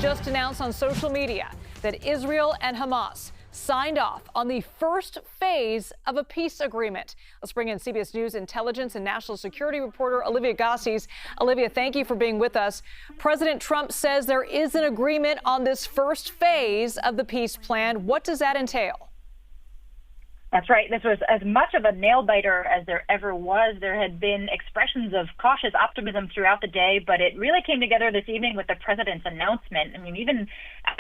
Just announced on social media that Israel and Hamas signed off on the first phase of a peace agreement. Let's bring in CBS News intelligence and national security reporter Olivia Gosses. Olivia, thank you for being with us. President Trump says there is an agreement on this first phase of the peace plan. What does that entail? That's right. This was as much of a nail-biter as there ever was. There had been expressions of cautious optimism throughout the day, but it really came together this evening with the president's announcement. I mean, even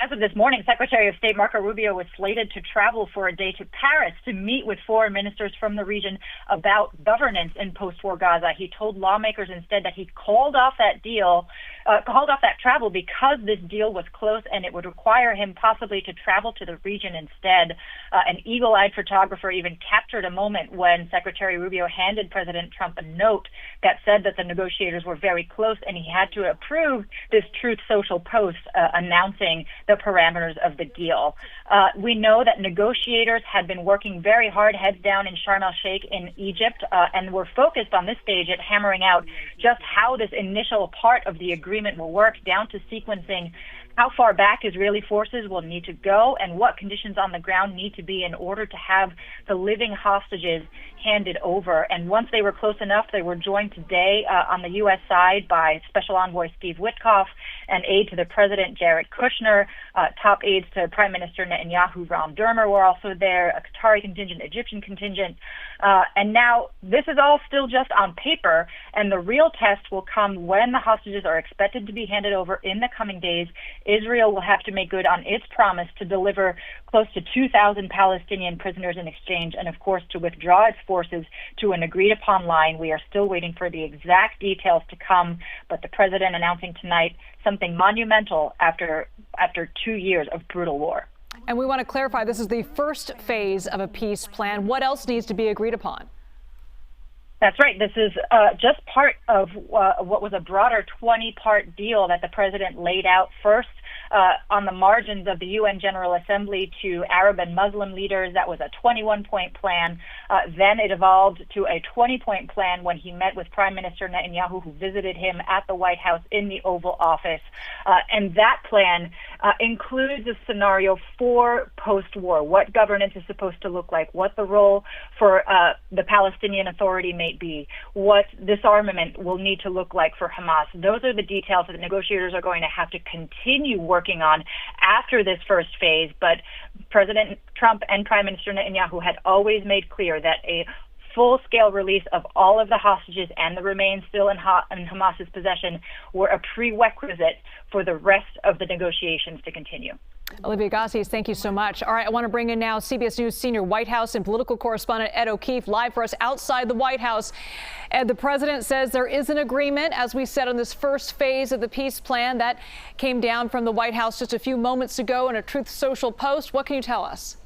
as of this morning, Secretary of State Marco Rubio was slated to travel for a day to Paris to meet with foreign ministers from the region about governance in post-war Gaza. He told lawmakers instead that he called off that travel because this deal was close and it would require him possibly to travel to the region instead. An eagle-eyed photographer even captured a moment when Secretary Rubio handed President Trump a note that said that the negotiators were very close and he had to approve this Truth Social post announcing the parameters of the deal. We know that negotiators had been working very hard, heads down in Sharm el-Sheikh in Egypt, and were focused on this stage at hammering out just how this initial part of the agreement will work, down to sequencing how far back Israeli forces will need to go and what conditions on the ground need to be in order to have the living hostages handed over. And once they were close enough, they were joined today on the U.S. side by Special Envoy Steve Witkoff and aide to the president, Jared Kushner. Top aides to Prime Minister Netanyahu, Ron Dermer, were also there, a Qatari contingent, Egyptian contingent. And now this is all still just on paper, and the real test will come when the hostages are expected to be handed over in the coming days. Israel will have to make good on its promise to deliver close to 2,000 Palestinian prisoners in exchange, and of course to withdraw its forces to an agreed-upon line. We are still waiting for the exact details to come, but the president announcing tonight something monumental after 2 years of brutal war. And we want to clarify, this is the first phase of a peace plan. What else needs to be agreed upon? That's right. This is just part of what was a broader 20-part deal that the president laid out first on the margins of the UN General Assembly to Arab and Muslim leaders. That was a 21-point plan. Then it evolved to a 20-point plan when he met with Prime Minister Netanyahu, who visited him at the White House in the Oval Office. And that plan includes a scenario for post-war, what governance is supposed to look like, what the role for the Palestinian Authority may be, what disarmament will need to look like for Hamas. Those are the details that the negotiators are going to have to continue working on after this first phase. But President Trump and Prime Minister Netanyahu had always made clear that a full-scale release of all of the hostages and the remains still in Hamas's possession were a prerequisite for the rest of the negotiations to continue. Olivia Gosses, thank you so much. All right, I want to bring in now CBS News senior White House and political correspondent Ed O'Keefe live for us outside the White House. Ed, the president says there is an agreement, as we said, on this first phase of the peace plan. That came down from the White House just a few moments ago in a Truth Social post. What can you tell us?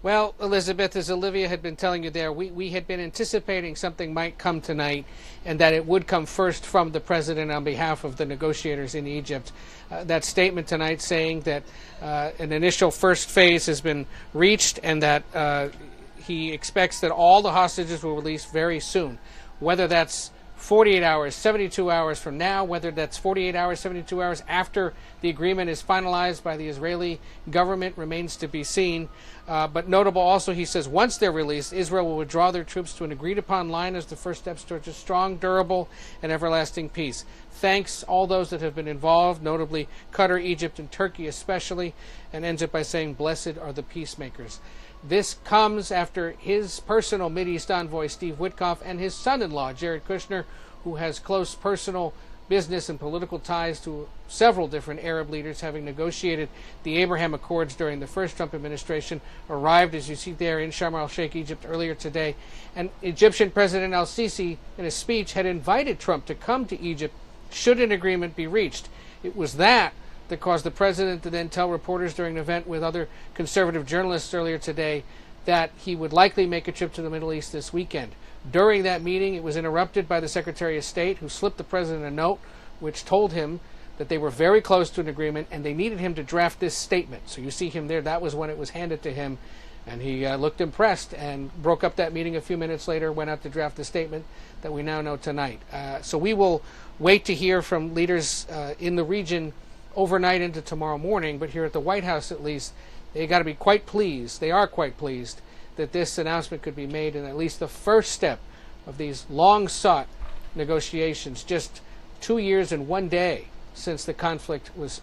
Well, Elizabeth, as Olivia had been telling you there, we had been anticipating something might come tonight and that it would come first from the president on behalf of the negotiators in Egypt. That statement tonight saying that an initial first phase has been reached and that he expects that all the hostages will release very soon, whether that's 48 hours, 72 hours from now, whether that's 48 hours, 72 hours after the agreement is finalized by the Israeli government remains to be seen. But notable also, he says, once they're released, Israel will withdraw their troops to an agreed-upon line as the first steps towards a strong, durable, and everlasting peace. Thanks all those that have been involved, notably Qatar, Egypt, and Turkey especially, and ends it by saying, blessed are the peacemakers. This comes after his personal Mideast envoy, Steve Witkoff, and his son-in-law, Jared Kushner, who has close personal business and political ties to several different Arab leaders, having negotiated the Abraham Accords during the first Trump administration, arrived, as you see there, in Sharm el-Sheikh, Egypt, earlier today. And Egyptian President al-Sisi, in a speech, had invited Trump to come to Egypt should an agreement be reached. It was that caused the president to then tell reporters during an event with other conservative journalists earlier today that he would likely make a trip to the Middle East this weekend. During that meeting, it was interrupted by the Secretary of State, who slipped the president a note which told him that they were very close to an agreement and they needed him to draft this statement. So you see him there. That was when it was handed to him, and he looked impressed and broke up that meeting a few minutes later, went out to draft the statement that we now know tonight. So we will wait to hear from leaders in the region overnight into tomorrow morning. But here at the White House, at least, they got to be quite pleased. They are quite pleased that this announcement could be made, and at least the first step of these long-sought negotiations, just 2 years and 1 day since the conflict was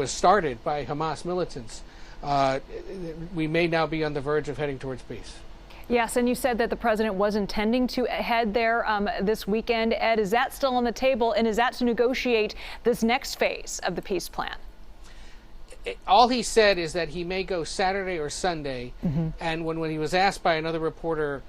started by Hamas militants. We may now be on the verge of heading towards peace. Yes, and you said that the president was intending to head there this weekend. Ed, is that still on the table, and is that to negotiate this next phase of the peace plan? All he said is that he may go Saturday or Sunday, and when he was asked by another reporter,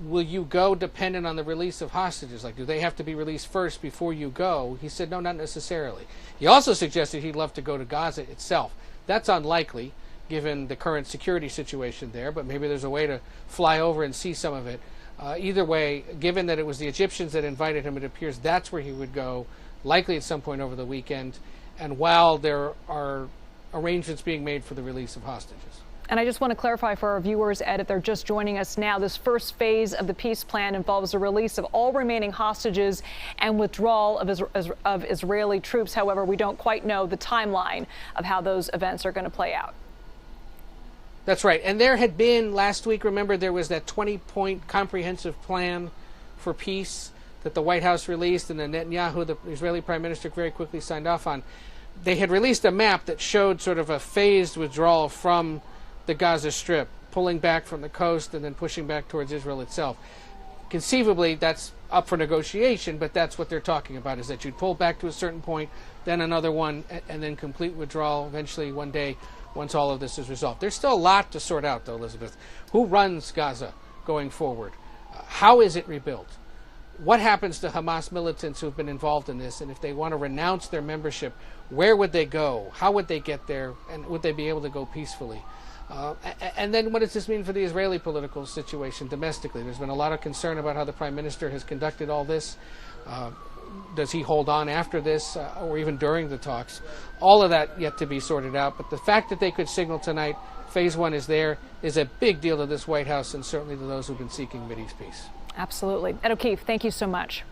will you go dependent on the release of hostages? Like, do they have to be released first before you go? He said, no, not necessarily. He also suggested he'd love to go to Gaza itself. That's unlikely, given the current security situation there, but maybe there's a way to fly over and see some of it. Either way, given that it was the Egyptians that invited him, it appears that's where he would go, likely at some point over the weekend, and while there are arrangements being made for the release of hostages. And I just want to clarify for our viewers, Ed, if they're just joining us now, this first phase of the peace plan involves the release of all remaining hostages and withdrawal of Israeli troops. However, we don't quite know the timeline of how those events are going to play out. That's right. And there had been last week, remember, there was that 20-point comprehensive plan for peace that the White House released, and then Netanyahu, the Israeli prime minister, very quickly signed off on. They had released a map that showed sort of a phased withdrawal from the Gaza Strip, pulling back from the coast and then pushing back towards Israel itself. Conceivably, that's up for negotiation, but that's what they're talking about, is that you'd pull back to a certain point, then another one, and then complete withdrawal eventually one day once all of this is resolved. There's still a lot to sort out, though, Elizabeth. Who runs Gaza going forward? How is it rebuilt? What happens to Hamas militants who have been involved in this? And if they want to renounce their membership, where would they go? How would they get there? And would they be able to go peacefully? And then what does this mean for the Israeli political situation domestically? There's been a lot of concern about how the prime minister has conducted all this. Does he hold on after this or even during the talks? All of that yet to be sorted out. But the fact that they could signal tonight, phase one is there, is a big deal to this White House and certainly to those who've been seeking Mideast peace. Absolutely. Ed O'Keefe, thank you so much.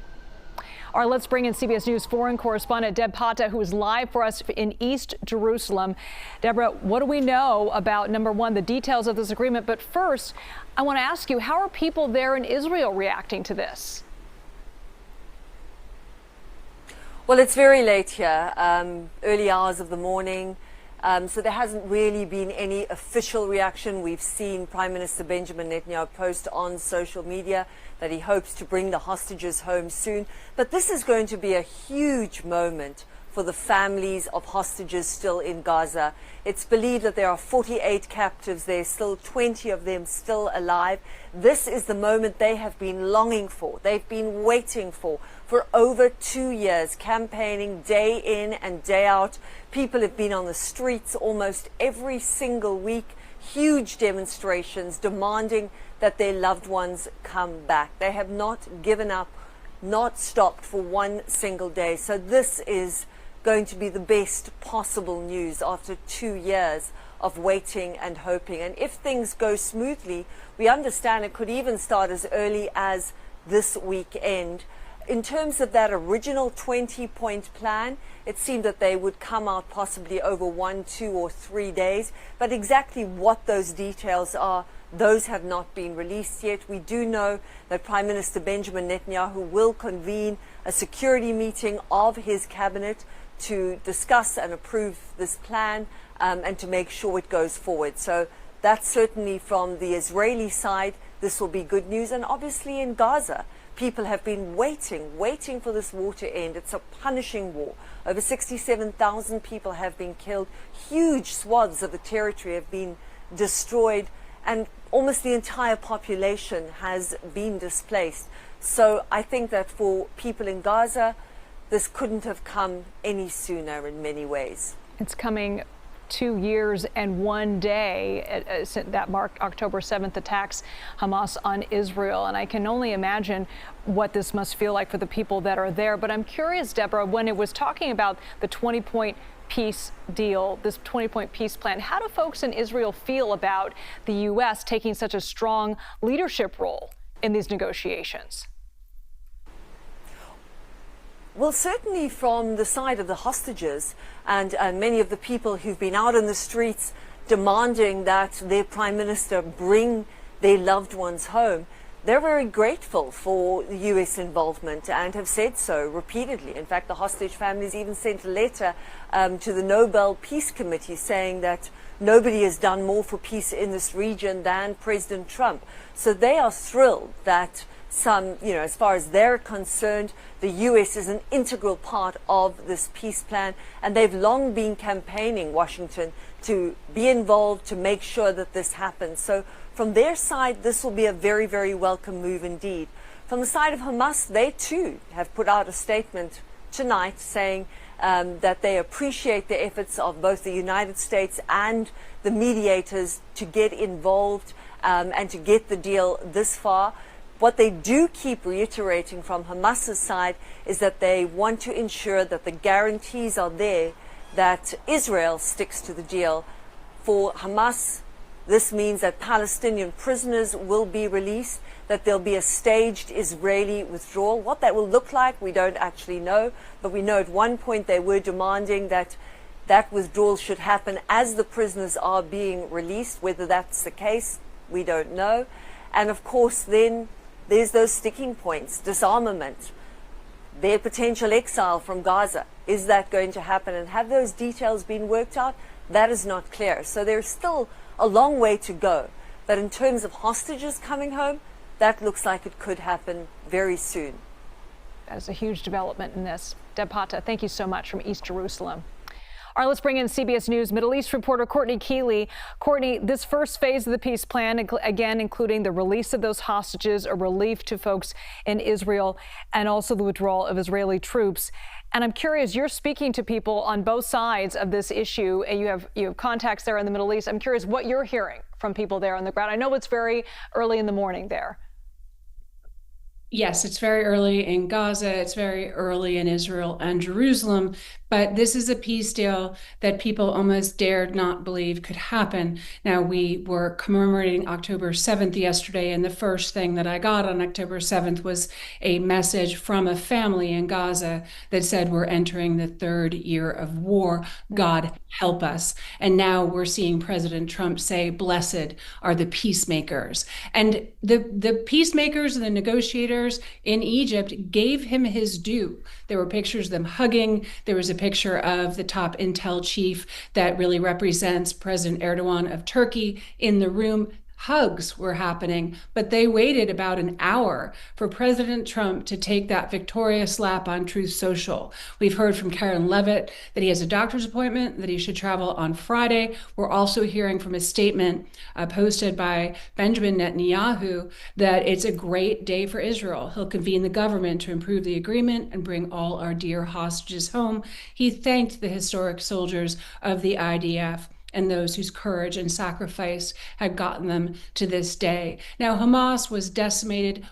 All right, let's bring in CBS News foreign correspondent Deb Pata, who is live for us in East Jerusalem. Deborah, what do we know about, number one, the details of this agreement? But first, I want to ask you, how are people there in Israel reacting to this? Well, it's very late here, early hours of the morning. So there hasn't really been any official reaction. We've seen Prime Minister Benjamin Netanyahu post on social media that he hopes to bring the hostages home soon. But this is going to be a huge moment for the families of hostages still in Gaza. It's believed that there are 48 captives there, still 20 of them still alive. This is the moment they have been longing for. They've been waiting for over 2 years, campaigning day in and day out. People have been on the streets almost every single week, huge demonstrations demanding that their loved ones come back. They have not given up, not stopped for one single day. So this is going to be the best possible news after 2 years of waiting and hoping. And if things go smoothly, we understand it could even start as early as this weekend. In terms of that original 20-point plan, it seemed that they would come out possibly over 1, 2, or 3 days. But exactly what those details are, those have not been released yet. We do know that Prime Minister Benjamin Netanyahu will convene a security meeting of his cabinet to discuss and approve this plan and to make sure it goes forward. So that's certainly from the Israeli side. This will be good news. And obviously in Gaza, people have been waiting for this war to end. It's a punishing war. Over 67,000 people have been killed. Huge swaths of the territory have been destroyed, and almost the entire population has been displaced. So I think that for people in Gaza, this couldn't have come any sooner in many ways. It's coming 2 years and 1 day that marked October 7th attacks Hamas on Israel. And I can only imagine what this must feel like for the people that are there. But I'm curious, Deborah, when it was talking about the 20-point peace deal, this 20-point peace plan, how do folks in Israel feel about the U.S. taking such a strong leadership role in these negotiations? Well, certainly from the side of the hostages and many of the people who've been out in the streets demanding that their prime minister bring their loved ones home, they're very grateful for the U.S. involvement and have said so repeatedly. In fact, the hostage families even sent a letter to the Nobel Peace Committee saying that nobody has done more for peace in this region than President Trump. So they are thrilled that as far as they're concerned, the U.S. is an integral part of this peace plan, and they've long been campaigning Washington to be involved, to make sure that this happens. So from their side, this will be a very, very welcome move indeed. From the side of Hamas, they too have put out a statement tonight saying that they appreciate the efforts of both the United States and the mediators to get involved and to get the deal this far. What they do keep reiterating from Hamas's side is that they want to ensure that the guarantees are there that Israel sticks to the deal. For Hamas, this means that Palestinian prisoners will be released, that there'll be a staged Israeli withdrawal. What that will look like, we don't actually know, but we know at one point they were demanding that that withdrawal should happen as the prisoners are being released. Whether that's the case, we don't know. And of course, then there's those sticking points: disarmament, their potential exile from Gaza. Is that going to happen? And have those details been worked out? That is not clear. So there's still a long way to go. But in terms of hostages coming home, that looks like it could happen very soon. That is a huge development in this. Deb Pata, thank you so much from East Jerusalem. All right, let's bring in CBS News Middle East reporter Courtney Keeley. Courtney, this first phase of the peace plan, again, including the release of those hostages, a relief to folks in Israel, and also the withdrawal of Israeli troops. And I'm curious, you're speaking to people on both sides of this issue, and you have contacts there in the Middle East. I'm curious what you're hearing from people there on the ground. I know it's very early in the morning there. Yes, it's very early in Gaza. It's very early in Israel and Jerusalem. But this is a peace deal that people almost dared not believe could happen. Now, we were commemorating October 7th yesterday, and the first thing that I got on October 7th was a message from a family in Gaza that said, "We're entering the third year of war. God help us." And now we're seeing President Trump say, "Blessed are the peacemakers." And the peacemakers and the negotiators in Egypt gave him his due. There were pictures of them hugging. There was a picture of the top intel chief that really represents President Erdogan of Turkey in the room. Hugs were happening, but they waited about an hour for President Trump to take that victorious lap on Truth Social. We've heard from Karen Levitt that he has a doctor's appointment, that he should travel on Friday. We're also hearing from a statement posted by Benjamin Netanyahu that it's a great day for Israel. He'll convene the government to improve the agreement and bring all our dear hostages home. He thanked the historic soldiers of the IDF and those whose courage and sacrifice had gotten them to this day. Now, Hamas was decimated.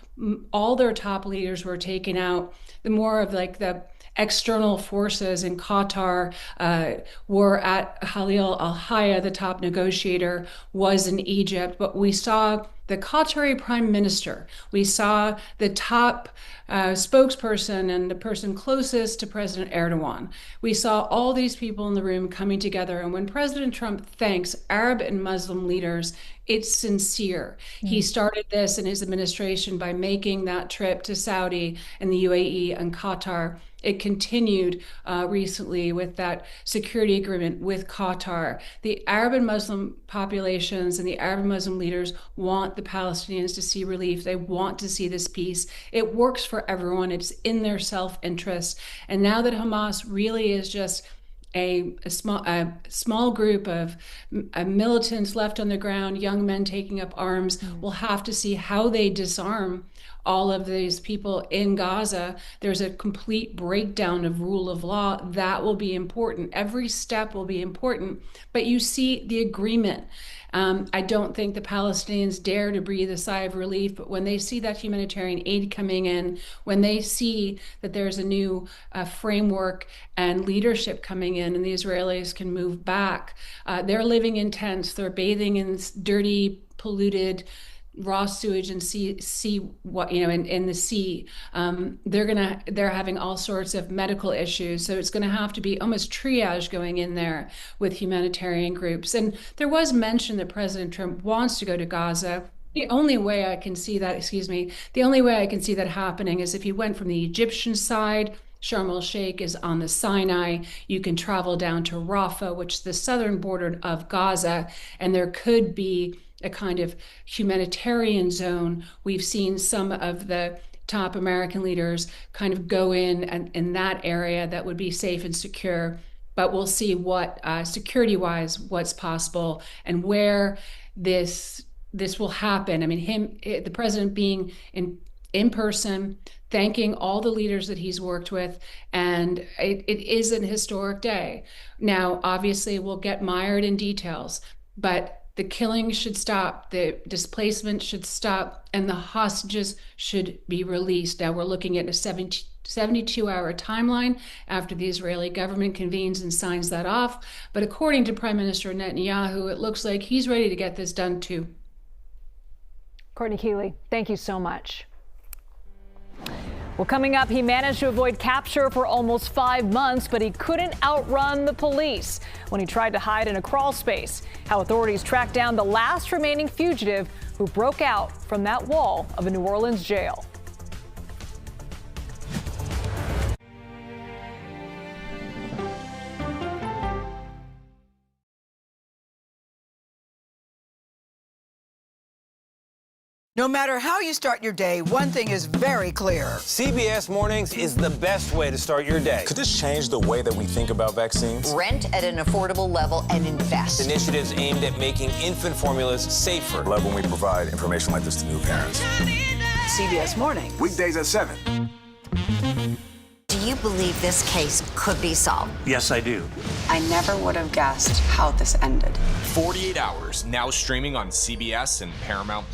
All their top leaders were taken out. The more of the external forces in Qatar were at Khalil al-Hayya, the top negotiator, was in Egypt. But we saw the Qatari prime minister. We saw the top spokesperson and the person closest to President Erdogan. We saw all these people in the room coming together. And when President Trump thanks Arab and Muslim leaders, it's sincere. He started this in his administration by making that trip to Saudi and the UAE and Qatar. It continued recently with that security agreement with Qatar. The Arab and Muslim populations and the Arab and Muslim leaders want the Palestinians to see relief. They want to see this peace. It works for everyone. It's in their self-interest. And now that Hamas really is just a small group of militants left on the ground, young men taking up arms, we'll have to see how they disarm all of these people in Gaza. There's a complete breakdown of rule of law. That will be important. Every step will be important. But you see the agreement. I don't think the Palestinians dare to breathe a sigh of relief, but when they see that humanitarian aid coming in, when they see that there's a new framework and leadership coming in and the Israelis can move back, they're living in tents, they're bathing in dirty, polluted, raw sewage and sea what in the sea. They're having all sorts of medical issues, so it's going to have to be almost triage going in there with humanitarian groups. And there was mention that President Trump wants to go to Gaza. The only way I can see that happening is if he went from the Egyptian side. Sharm el-Sheikh is on the Sinai. You can travel down to Rafah, which is the southern border of Gaza, and there could be a kind of humanitarian zone. We've seen some of the top American leaders kind of go in that area that would be safe and secure. But we'll see what security-wise, what's possible and where this will happen. I mean, the president being in person, thanking all the leaders that he's worked with, and it is an historic day. Now, obviously, we'll get mired in details, but the killing should stop, the displacement should stop, and the hostages should be released. Now, we're looking at a 72-hour timeline after the Israeli government convenes and signs that off. But according to Prime Minister Netanyahu, it looks like he's ready to get this done too. Courtney Keeley, thank you so much. Well, coming up, he managed to avoid capture for almost 5 months, but he couldn't outrun the police when he tried to hide in a crawl space. How authorities tracked down the last remaining fugitive who broke out from that wall of a New Orleans jail. No matter how you start your day, one thing is very clear. CBS Mornings is the best way to start your day. Could this change the way that we think about vaccines? Rent at an affordable level and invest. Initiatives aimed at making infant formulas safer. I love when we provide information like this to new parents. CBS Mornings. Weekdays at 7. Do you believe this case could be solved? Yes, I do. I never would have guessed how this ended. 48 Hours, now streaming on CBS and Paramount+.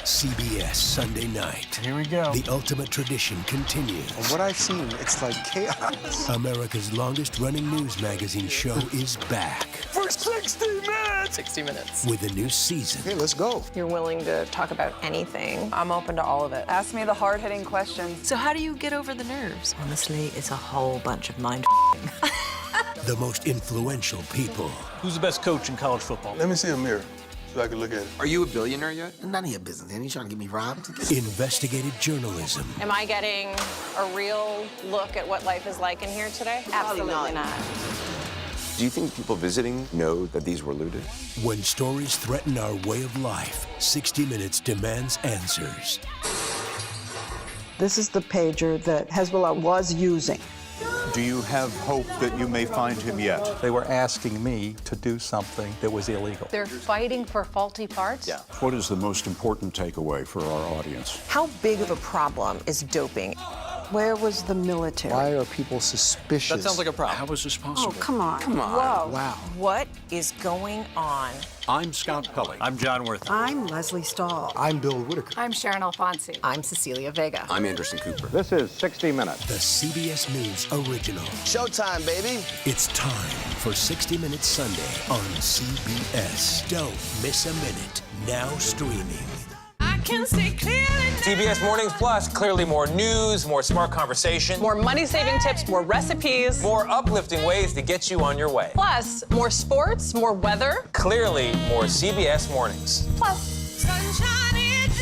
CBS Sunday night. Here we go. The ultimate tradition continues. From what I've seen, it's like chaos. America's longest-running news magazine show is back. For 60 minutes! 60 minutes. With a new season. Hey, let's go. You're willing to talk about anything. I'm open to all of it. Ask me the hard-hitting questions. So how do you get over the nerves? Honestly, it's a whole bunch of mind The most influential people. Who's the best coach in college football? Let me see a mirror so I can look at it. Are you a billionaire yet? None of your business, man. You trying to get me robbed? Investigative journalism. Am I getting a real look at what life is like in here today? Absolutely not. Do you think people visiting know that these were looted? When stories threaten our way of life, 60 Minutes demands answers. This is the pager that Hezbollah was using. Do you have hope that you may find him yet? They were asking me to do something that was illegal. They're fighting for faulty parts? Yeah. What is the most important takeaway for our audience? How big of a problem is doping? Where was the military? Why are people suspicious? That sounds like a problem. How is this possible? Oh, come on. Come on. Whoa. Wow. What is going on? I'm Scott Pelley. I'm John Worth. I'm Leslie Stahl. I'm Bill Whitaker. I'm Sharon Alfonsi. I'm Cecilia Vega. I'm Anderson Cooper. This is 60 Minutes. The CBS News original. Showtime, baby. It's time for 60 Minutes Sunday on CBS. Don't miss a minute. Now streaming. I can see clearly. CBS Mornings Plus, clearly more news, more smart conversation, More money-saving tips, more recipes. more uplifting ways to get you on your way. Plus, more sports, more weather. Clearly, more CBS Mornings. Plus, Sunshiny day.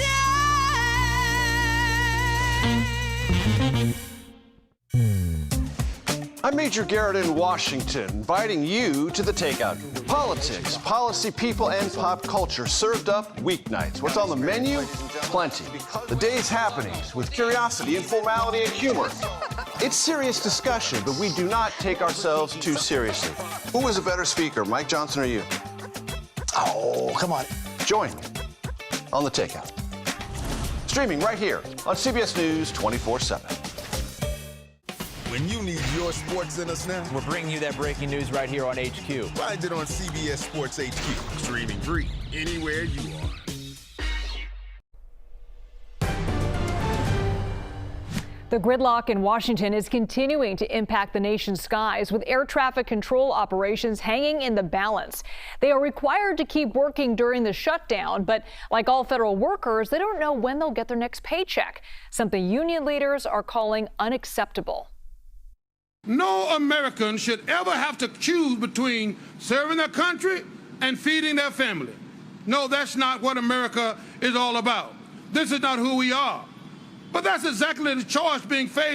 I'm Major Garrett in Washington, inviting you to the Takeout. Politics, policy, people, and pop culture served up weeknights. What's on the menu? Plenty. The day's happenings with curiosity and formality and humor. It's serious discussion, but we do not take ourselves too seriously. Who is a better speaker, Mike Johnson or you? Oh, come on. Join me on the Takeout. Streaming right here on CBS News 24/7. When you need your sports in us now, We're bringing you that breaking news right here on HQ. find it on CBS Sports HQ. Streaming free anywhere you are. The gridlock in Washington is continuing to impact the nation's skies, with air traffic control operations hanging in the balance. They are required to keep working during the shutdown, but like all federal workers, they don't know when they'll get their next paycheck, something union leaders are calling unacceptable. No American should ever have to choose between serving their country and feeding their family. No, that's not what America is all about. This is not who we are. But that's exactly the choice being faced